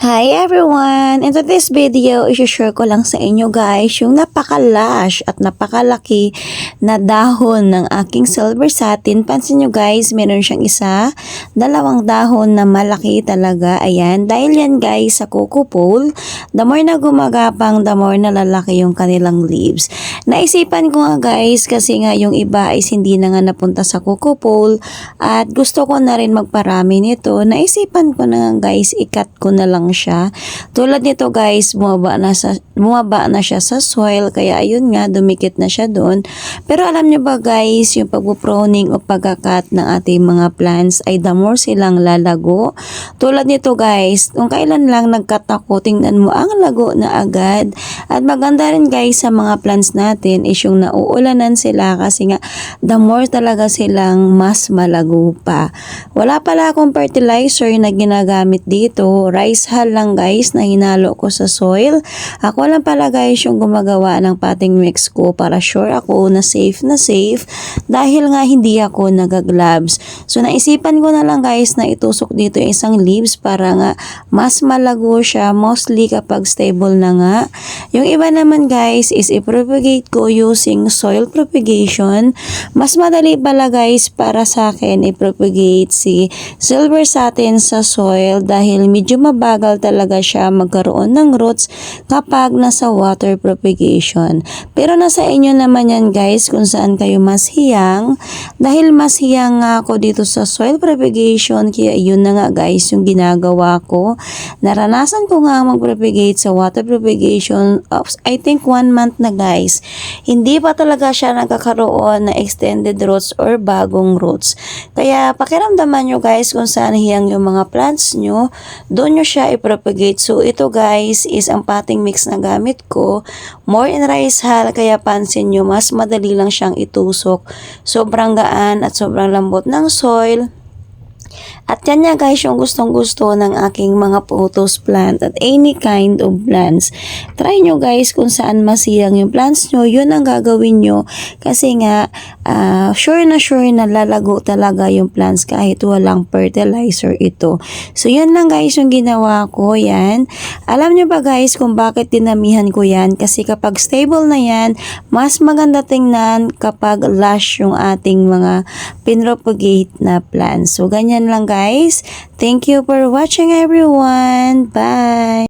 Hi everyone! In today's video, i-share ko lang sa inyo guys yung napaka-lush at napakalaki na dahon ng aking silver satin. Pansin nyo guys, meron siyang dalawang dahon na malaki talaga. Ayan, dahil yan guys sa coco pole, the more na gumagapang, the more na lalaki yung kanilang leaves. Naisipan ko nga guys, kasi nga yung iba is hindi na nga napunta sa coco pole at gusto ko na rin magparami nito. Naisipan ko na nga guys, ikat ko na lang siya. Tulad nito guys, bumaba na siya sa soil, kaya ayun nga, dumikit na siya doon. Pero alam nyo ba guys, yung pagpuproning o pagkakat ng ating mga plants ay the more silang lalago. Tulad nito guys, kung kailan lang nagkat ako, tingnan mo ang lago na agad. At maganda rin guys sa mga plants natin is yung nauulanan sila, kasi nga the more talaga silang mas malago pa. Wala pala akong fertilizer na ginagamit dito, rice hull lang guys na hinalo ko sa soil. Ako lang pala guys yung gumagawa ng potting mix ko para sure ako na safe dahil nga hindi ako nagagloves. So naisipan ko na lang guys na itusok dito isang leaves para nga mas malago siya, mostly kapag stable na nga. Yung iba naman guys is i-propagate ko using soil propagation. Mas madali pala guys para sa akin i-propagate si silver satin sa soil dahil medyo mabagal talaga siya magkaroon ng roots kapag nasa water propagation. Pero nasa inyo naman yan guys kung saan kayo mas hiyang. Dahil mas hiyang nga ako dito sa soil propagation, kaya yun na nga guys yung ginagawa ko. Naranasan ko nga mag-propagate sa water propagation of I think 1 month na guys. Hindi pa talaga siya nagkakaroon na extended roots or bagong roots. Kaya pakiramdaman nyo guys kung saan hiyang yung mga plants nyo, doon nyo siya i-propagate. So ito guys is ang potting mix na gamit ko, more in rice hull, kaya pansin nyo mas madali lang siyang itusok. Sobrang gaan at sobrang lambot ng soil. At yan nga guys yung gustong gusto ng aking mga pothos plant at any kind of plants. Try nyo guys kung saan masiyang yung plants nyo, yun ang gagawin nyo. Kasi nga, sure na lalago talaga yung plants kahit walang fertilizer ito. So yun lang guys yung ginawa ko yan. Alam nyo ba guys kung bakit dinamihan ko yan? Kasi kapag stable na yan, mas maganda tingnan kapag lush yung ating mga pinropagate na plants. So ganyan lang guys. Thank you for watching everyone. Bye!